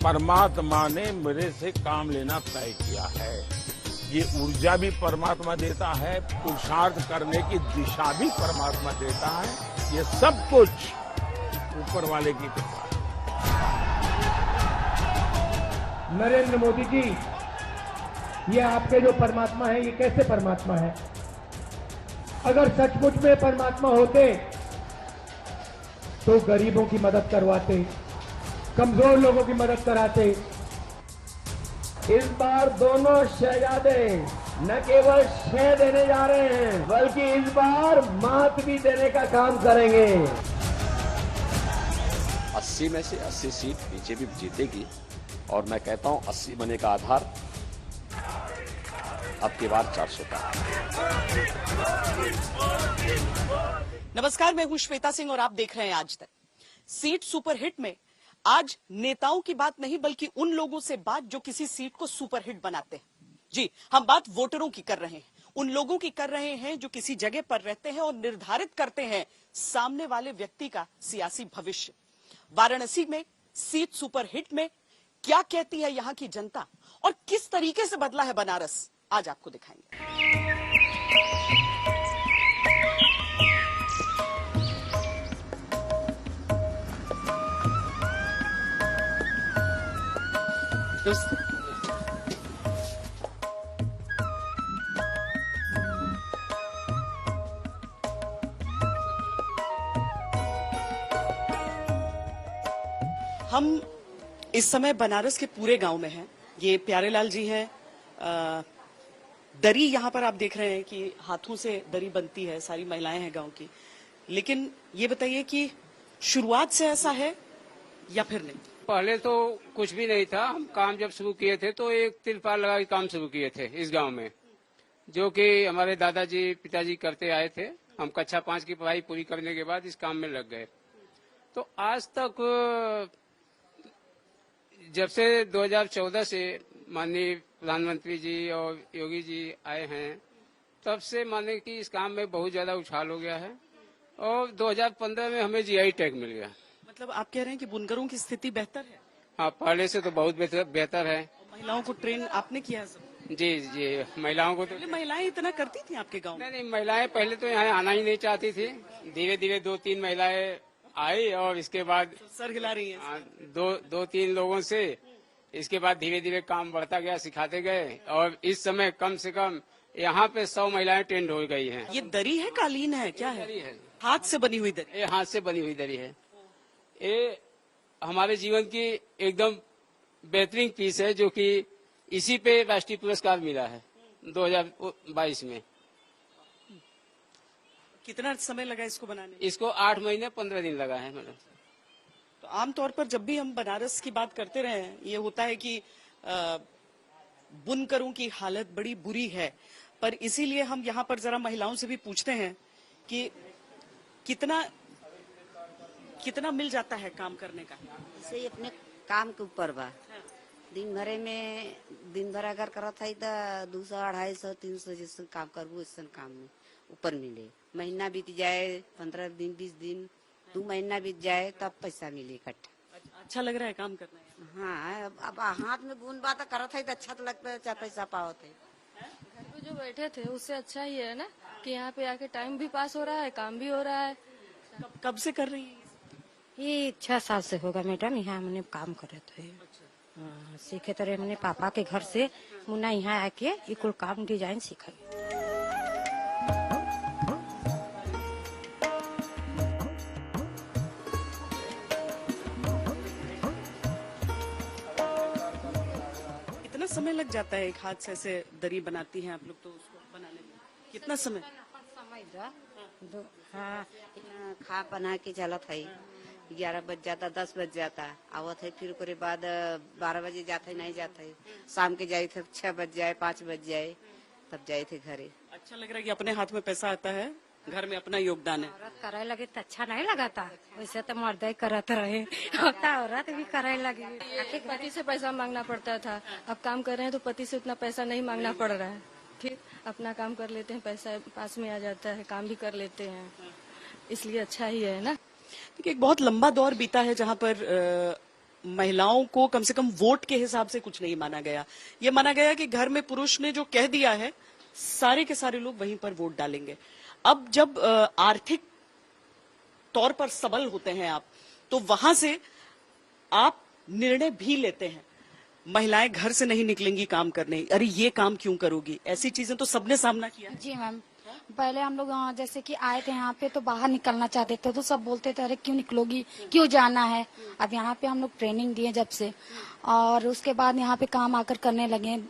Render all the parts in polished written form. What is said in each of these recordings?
परमात्मा ने मेरे से काम लेना तय किया है। ये ऊर्जा भी परमात्मा देता है, पुरुषार्थ करने की दिशा भी परमात्मा देता है। ये सब कुछ ऊपर वाले की कृपा है। नरेंद्र मोदी जी, ये आपके जो परमात्मा है, ये कैसे परमात्मा है? अगर सचमुच में परमात्मा होते तो गरीबों की मदद करवाते, कमजोर लोगों की मदद कराते। इस बार दोनों शहजादे न केवल शह देने जा रहे हैं, बल्कि इस बार मात भी देने का काम करेंगे। 80 में से 80 सीट बीजेपी जीतेगी और मैं कहता हूं 80 बनने का आधार अब की बार 400 का। नमस्कार, मैं हूं श्वेता सिंह और आप देख रहे हैं आज तक। सीट सुपरहिट में आज नेताओं की बात नहीं बल्कि उन लोगों से बात जो किसी सीट को सुपरहिट बनाते हैं। जी, हम बात वोटरों की कर रहे हैं, उन लोगों की कर रहे हैं जो किसी जगह पर रहते हैं और निर्धारित करते हैं सामने वाले व्यक्ति का सियासी भविष्य। वाराणसी में सीट सुपरहिट में क्या कहती है यहां की जनता और किस तरीके से बदला है बनारस, आज आपको दिखाएंगे। हम इस समय बनारस के पूरे गांव में हैं। ये प्यारेलाल जी हैं। दरी यहाँ पर आप देख रहे हैं कि हाथों से दरी बनती है, सारी महिलाएं हैं गांव की। लेकिन ये बताइए कि शुरुआत से ऐसा है या फिर नहीं? पहले तो कुछ भी नहीं था। हम काम जब शुरू किए थे तो एक तिरपाल लगा के काम शुरू किए थे इस गांव में, जो कि हमारे दादाजी पिताजी करते आए थे। हम कक्षा 5 की पढ़ाई पूरी करने के बाद इस काम में लग गए। तो आज तक जब से 2014 से माननीय प्रधानमंत्री जी और योगी जी आए हैं, तब से माने कि इस काम में बहुत ज्यादा उछाल हो गया है और 2015 में हमें जीआई टैग मिल गया। मतलब आप कह रहे हैं कि बुनकरों की स्थिति बेहतर है? हाँ, पहले से तो बहुत बेहतर है। महिलाओं को ट्रेन आपने किया है सब? जी जी, महिलाओं को तो महिलाएं इतना करती थी आपके गांव में? नहीं, महिलाएं पहले तो यहाँ आना ही नहीं चाहती थी। धीरे धीरे 2-3 महिलाएं आई और इसके बाद सर हिला रही हैं। 2-3 लोगों से इसके बाद धीरे धीरे काम बढ़ता गया, सिखाते गए और इस समय कम से कम यहाँ पे 100 महिलाएं ट्रेंड हो गई हैं। ये दरी है, कालीन है, क्या है? दरी है, हाथ से बनी हुई दरी। ये हाथ से बनी हुई दरी है। ये हमारे जीवन की एकदम बेहतरीन पीस है, जो कि इसी पे राष्ट्रीय पुरस्कार मिला है 2022 में। कितना समय लगा इसको बनाने? इसको 8 महीने 15 दिन लगा है मैडम। तो आमतौर पर जब भी हम बनारस की बात करते रहे हैं, ये होता है कि बुनकरों की हालत बड़ी बुरी है, पर इसीलिए हम यहाँ पर जरा महिलाओं से भी पूछते हैं कि कितना मिल जाता है काम करने का? इसे ही अपने काम के ऊपर बा। दिन भर अगर करत है तो 200, 250, 300 जैसे काम करबू ऐसा काम में ऊपर मिले। महीना बीत जाए, 15 दिन, 20 दिन, 2 महीना बीत जाए तब पैसा मिले इकट्ठा। अच्छा लग रहा है काम करना है? हाँ, अब हाथ में बुन बात करत है तो अच्छा तो लगता है, चाहे पैसा पावत है। घर पे जो बैठे थे उससे अच्छा ही है ना कि यहाँ पे आके टाइम भी पास हो रहा है, काम भी हो रहा है। कब से कर रही है? ये 6 साल से होगा मैडम। यहाँ हमने काम करे थे। सीखे तो हमने पापा के घर से मुन्ना यहाँ आके ये कुल काम डिजाइन सीखा। कितना समय लग जाता है एक हाथ से ऐसे दरी बनाती हैं आप लोग, तो उसको बनाने में कितना समय? हाँ, खा बना के चलत है। 11 बज जाता, 10 बज जाता, आवत है। फिर उसके बाद 12 बजे जाते नहीं जाते, शाम के जाए थे 6 बज जाए, 5 बज जाए, तब जाए थे घरे। अच्छा लग रहा है कि अपने हाथ में पैसा आता है, घर में अपना योगदान है। औरत करे लगे तो अच्छा नहीं लगाता, वैसे तो मर्द ही करत रहे, होता औरत भी करे लगे। पति से पैसा मांगना पड़ता था, अब काम कर रहे हैं तो पति से उतना पैसा नहीं मांगना पड़ रहा है। फिर अपना काम कर लेते हैं, पैसा पास में आ जाता है, काम भी कर लेते हैं, इसलिए अच्छा ही है ना। देखिए, एक बहुत लंबा दौर बीता है जहां पर महिलाओं को कम से कम वोट के हिसाब से कुछ नहीं माना गया। ये माना गया कि घर में पुरुष ने जो कह दिया है सारे के सारे लोग वहीं पर वोट डालेंगे। अब जब आर्थिक तौर पर सबल होते हैं आप, तो वहां से आप निर्णय भी लेते हैं। महिलाएं घर से नहीं निकलेंगी काम करने, अरे ये काम क्यों करोगी, ऐसी चीजें तो सबने सामना किया है। जी मैम, पहले हम लोग जैसे कि आए थे यहाँ पे तो बाहर निकलना चाहते थे तो सब बोलते थे अरे क्यों निकलोगी, क्यों जाना है। अब यहाँ पे हम लोग ट्रेनिंग दिए जब से, और उसके बाद यहाँ पे काम आकर करने लगे।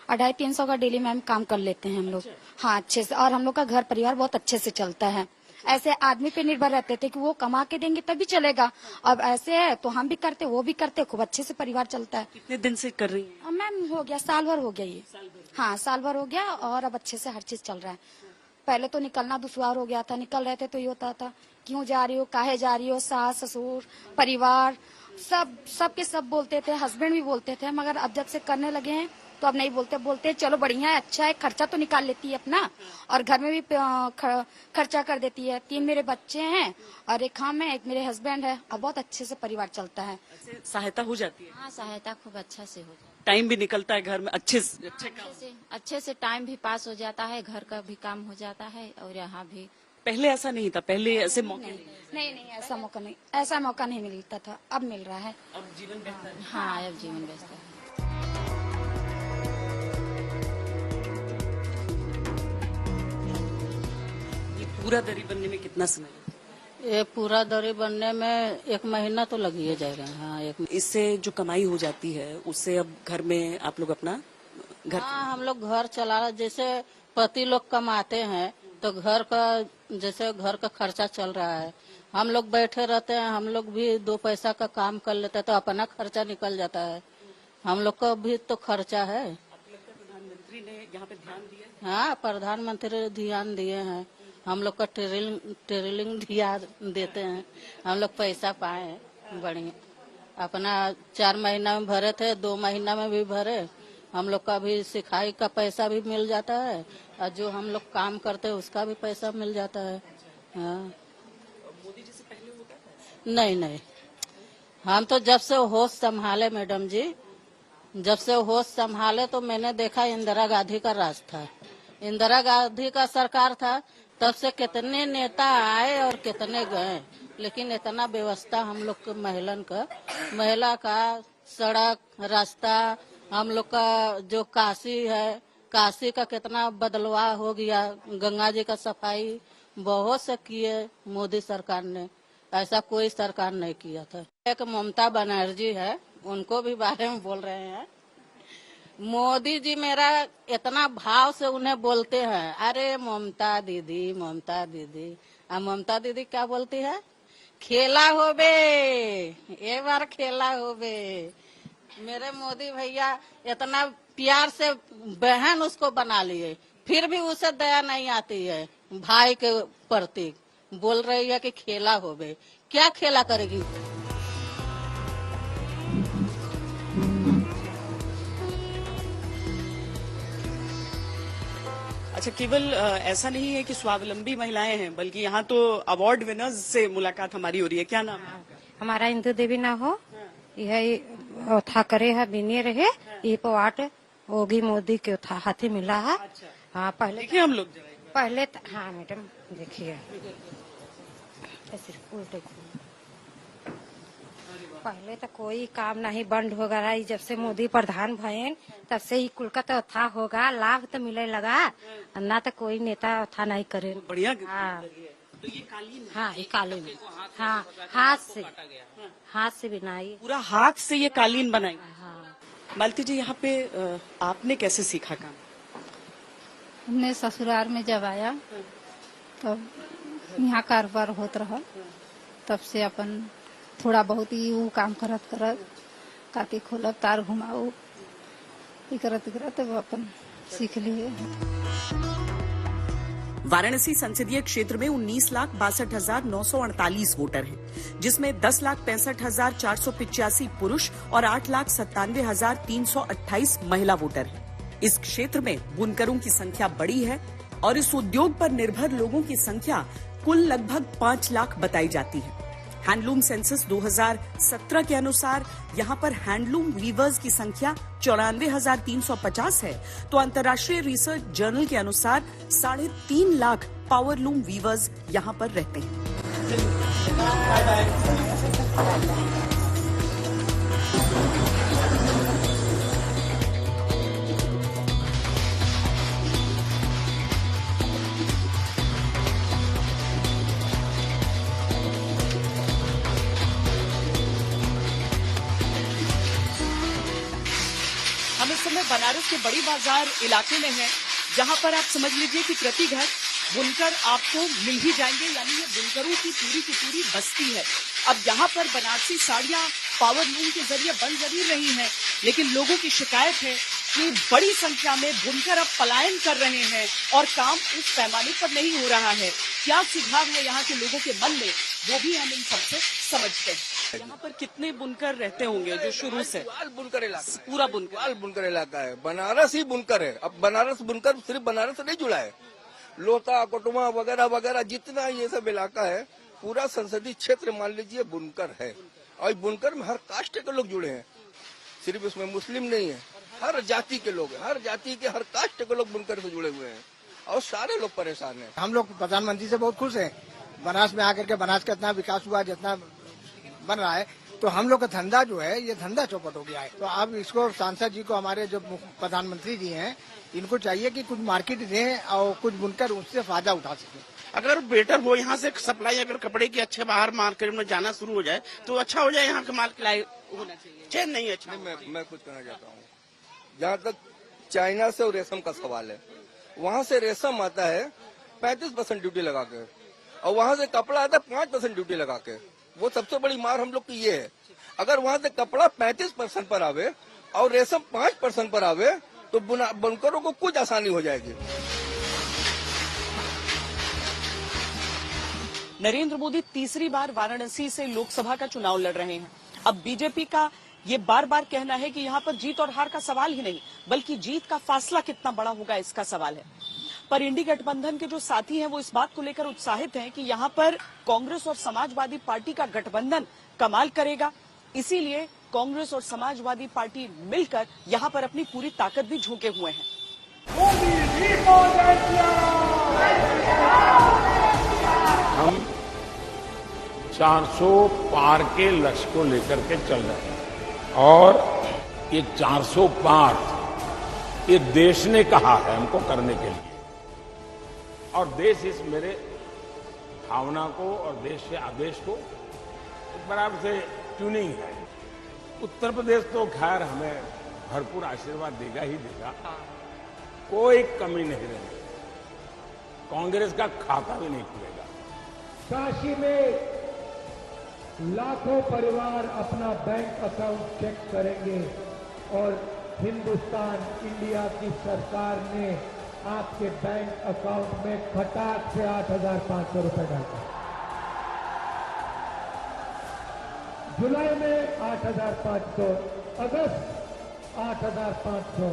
250-300 का डेली मैम काम कर लेते हैं हम लोग। हाँ, अच्छे से। और हम लोग का घर परिवार बहुत अच्छे से चलता है। ऐसे आदमी पे निर्भर रहते थे कि वो कमा के देंगे तभी चलेगा। अब ऐसे है तो हम भी करते, वो भी करते, खूब अच्छे से परिवार चलता है। कितने दिन से कर रही हैं? मैम हो गया, साल भर हो गया ये। हाँ, साल भर हो गया और अब अच्छे से हर चीज चल रहा है। पहले तो निकलना दुश्वार हो गया था, निकल रहे थे तो ये होता था क्यों जा रही हो, काहे जा रही हो। सास ससुर परिवार सबके सब बोलते थे, हस्बैंड भी बोलते थे, मगर अब जब से करने लगे हैं तो अब नहीं बोलते चलो बढ़िया है, अच्छा है, खर्चा तो निकाल लेती है अपना, और घर में भी खर्चा कर देती है। 3 मेरे बच्चे हैं और एक हम है, एक मेरे हस्बैंड है, और बहुत अच्छे से परिवार चलता है। सहायता हो जाती है? हाँ, सहायता खूब अच्छा से हो जाती है। टाइम भी निकलता है घर में, अच्छे से टाइम भी पास हो जाता है, घर का भी काम हो जाता है, और यहाँ भी। पहले ऐसा नहीं था, पहले ऐसे मौके नहीं, ऐसा मौका नहीं मिलता था, अब मिल रहा है। अब जीवन बेहतर है। हाँ, अब जीवन बेहतर है। पूरा दरी बनने में कितना समय लगता है? ये पूरा दरी बनने में 1 महीना तो लग ही जाएगा। हाँ, इससे जो कमाई हो जाती है उससे अब घर में आप लोग अपना घर हम लोग घर चला, जैसे पति लोग कमाते हैं तो घर का जैसे घर का खर्चा चल रहा है, हम लोग बैठे रहते हैं, हम लोग भी 2 पैसा का काम कर लेते हैं तो अपना खर्चा निकल जाता है। हम लोग का भी तो खर्चा है। प्रधानमंत्री ने यहाँ पे ध्यान दिया? हाँ, प्रधानमंत्री ध्यान दिए हैं। हम लोग का ट्रेनिंग दिया देते हैं, हम लोग पैसा पाए बढ़िया। अपना 4 महीना में भरे थे, 2 महीना में भी भरे। हम लोग का भी सिखाई का पैसा भी मिल जाता है, और जो हम लोग काम करते हैं उसका भी पैसा मिल जाता है। हाँ। मोदी जी से पहले होता था? नहीं, हम तो जब से होश संभाले मैडम जी, जब से होश संभाले तो मैंने देखा इंदिरा गांधी का राज था, इंदिरा गांधी का सरकार था, तब से कितने नेता आए और कितने गए, लेकिन इतना व्यवस्था हम लोग के महिला का सड़क रास्ता, हम लोग का जो काशी है, काशी का कितना बदलाव हो गया, गंगा जी का सफाई बहुत से किए मोदी सरकार ने, ऐसा कोई सरकार नहीं किया था। एक ममता बनर्जी है, उनको भी बारे में बोल रहे हैं। मोदी जी मेरा इतना भाव से उन्हें बोलते हैं, अरे ममता दीदी, ममता दीदी। अब ममता दीदी क्या बोलती है? खेला होबे, ये बार खेला होबे। मेरे मोदी भैया इतना प्यार से बहन उसको बना लिए, फिर भी उसे दया नहीं आती है भाई के प्रति। बोल रही है कि खेला होबे, क्या खेला करेगी? अच्छा, केवल ऐसा नहीं है कि स्वावलंबी महिलाएं हैं, बल्कि यहाँ तो अवार्ड विनर्स से मुलाकात हमारी हो रही है। क्या नाम है? हमारा इंदु देवी ना हो, यह था करे है बिने रहे, ये पवाट होगी मोदी के था हाथी मिला है। हाँ, पहले देखिए हम लोग पहले हाँ मैडम देखिए, पहले तो कोई काम नहीं बंद होगा रहा, जब से मोदी प्रधान भयन तब से ही कुल का तो था होगा, लाभ तो मिले लगा, ना तो कोई नेता था नहीं करे। बढ़िया। हाँ, तो ये कालीन? हाँ, ये कालीन, हाँ, हाथ से बनाई, पूरा हाथ से ये कालीन बनाई। हाँ। मालती जी, यहाँ पे आपने कैसे सीखा काम? हमने ससुराल में जब आया तब यहाँ कारोबार होत रहा, तब से अपन थोड़ा बहुत ही वो काम करत काटी खोलब, तार घुमाऊ, करत अपन सीख लिए। वाराणसी संसदीय क्षेत्र में 19,62,948 वोटर हैं, जिसमें 10,65,485 पुरुष और 8,97,328 महिला वोटर हैं। इस क्षेत्र में बुनकरों की संख्या बड़ी है और इस उद्योग पर निर्भर लोगों की संख्या कुल लगभग 5 लाख बताई जाती है। हैंडलूम सेंसस 2017 के अनुसार यहाँ पर हैंडलूम वीवर्स की संख्या 94,350 है, तो अंतर्राष्ट्रीय रिसर्च जर्नल के अनुसार 3.5 लाख पावरलूम वीवर्स यहाँ पर रहते हैं। हम इस समय बनारस के बड़ी बाजार इलाके में हैं, जहां पर आप समझ लीजिए कि प्रति घर बुनकर आपको मिल ही जाएंगे, यानी ये बुनकरों की पूरी बस्ती है। अब यहाँ पर बनारसी साड़ियाँ पावर लूम के जरिए बन जरूर रही हैं, लेकिन लोगों की शिकायत है कि बड़ी संख्या में बुनकर अब पलायन कर रहे हैं और काम उस पैमाने पर नहीं हो रहा है। क्या सुझाव है यहाँ के लोगों के मन में, वो भी हम इन सबसे समझते हैं। यहाँ पर कितने बुनकर रहते होंगे जो शुरू से? बुनकर इलाका, पूरा बुनकर बुनकर इलाका है। बनारस ही बुनकर है। अब बनारस बुनकर सिर्फ बनारस से नहीं जुड़ा है, लोता कोटमा वगैरह वगैरह जितना ये सब इलाका है, पूरा संसदीय क्षेत्र मान लीजिए बुनकर है। और बुनकर में हर कास्ट के लोग जुड़े हैं, सिर्फ इसमें मुस्लिम नहीं है, हर जाति के लोग हैं, हर जाति के हर कास्ट के लोग बुनकर से जुड़े हुए हैं और सारे लोग परेशान हैं। हम लोग प्रधानमंत्री से बहुत खुश हैं। बनारस में आकर के बनारस का इतना विकास हुआ, जितना बन रहा है, तो हम लोग का धंधा जो है ये धंधा चौपट हो गया है। तो अब इसको सांसद जी को, हमारे जो प्रधानमंत्री जी हैं, इनको चाहिए कि कुछ मार्केट दें और कुछ बुनकर उससे फायदा उठा सकें। अगर बेटर हो, यहाँ से सप्लाई अगर कपड़े की अच्छे बाहर मार्केट में जाना शुरू हो जाए तो अच्छा हो जाए। यहाँ का मार्केट होना चाहिए, चेन नहीं है। अच्छा मैं कुछ कहना चाहता हूँ, जहाँ तक चाइना से और रेशम का सवाल है, वहाँ से रेशम आता है 35% ड्यूटी लगा के, और वहाँ से कपड़ा आता है 5% ड्यूटी लगा के। वो सबसे बड़ी मार हम लोग की ये है। अगर वहाँ से कपड़ा 35% पर आवे और रेशम 5% पर आवे तो बुनकरों को कुछ आसानी हो जाएगी। नरेंद्र मोदी तीसरी बार वाराणसी से लोकसभा का चुनाव लड़ रहे हैं। अब बीजेपी का ये बार बार कहना है कि यहाँ पर जीत और हार का सवाल ही नहीं, बल्कि जीत का फासला कितना बड़ा होगा इसका सवाल है। पर इंडी गठबंधन के जो साथी हैं वो इस बात को लेकर उत्साहित हैं कि यहाँ पर कांग्रेस और समाजवादी पार्टी का गठबंधन कमाल करेगा। इसीलिए कांग्रेस और समाजवादी पार्टी मिलकर यहाँ पर अपनी पूरी ताकत भी झोंके हुए हैं। हम 400 पार के लक्ष्य को लेकर के चल रहे हैं और ये 400 पार ये देश ने कहा है हमको करने के लिए, और देश इस मेरे भावना को और देश के आदेश को बराबर से ट्यूनिंग है। उत्तर प्रदेश तो खैर हमें भरपूर आशीर्वाद देगा ही देगा, कोई कमी नहीं रहेगी, कांग्रेस का खाता भी नहीं खुलेगा। काशी में लाखों परिवार अपना बैंक अकाउंट चेक करेंगे और हिंदुस्तान इंडिया की सरकार ने आपके बैंक अकाउंट में खटाक से 8,500 रुपए डाला। जुलाई में 8,500, अगस्त 8,500,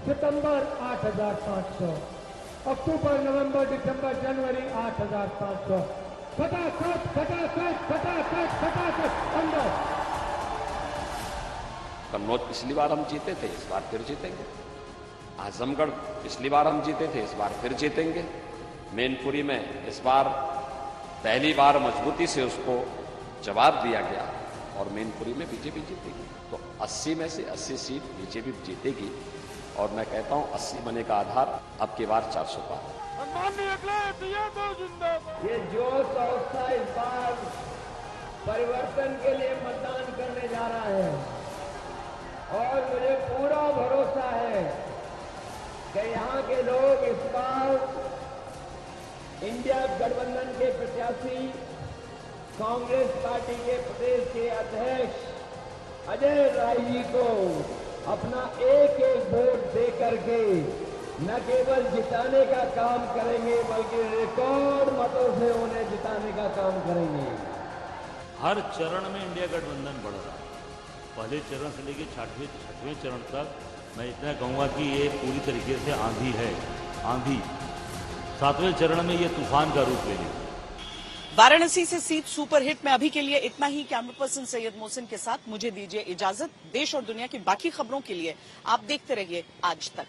सितंबर 8,500, अक्टूबर, नवंबर, दिसंबर, जनवरी 8,500। खटाखट खटाखट खटाखट खटाखट अंदर। कन्नौज पिछली बार हम जीते थे, इस बार फिर जीतेंगे। आजमगढ़ पिछली बार हम जीते थे, इस बार फिर जीतेंगे। मैनपुरी में इस बार पहली बार मजबूती से उसको जवाब दिया गया और मैनपुरी में बीजेपी जीतेगी। तो 80 में से 80 सीट बीजेपी जीतेगी और मैं कहता हूं 80 बनने का आधार अब की बार 400 पार। ये जोश और उत्साह इस बार परिवर्तन के लिए मतदान करने जा रहा है और मुझे पूरा भरोसा है कि यहाँ के लोग इस बार इंडिया गठबंधन के प्रत्याशी कांग्रेस पार्टी के प्रदेश के अध्यक्ष अजय राय जी को अपना एक एक वोट दे करके न केवल जिताने का काम करेंगे बल्कि रिकॉर्ड मतों से उन्हें जिताने का काम करेंगे। हर चरण में इंडिया गठबंधन बढ़ रहा है। पहले चरण से लेकर छठवें चरण तक मैं इतना कहूँगा कि ये पूरी तरीके से आंधी है, आंधी। 7वें चरण में ये तूफान का रूप ले लेगी। वाराणसी से सीट सुपरहिट में अभी के लिए इतना ही। कैमरा पर्सन सैयद मोहसिन के साथ मुझे दीजिए इजाजत। देश और दुनिया की बाकी खबरों के लिए आप देखते रहिए आज तक।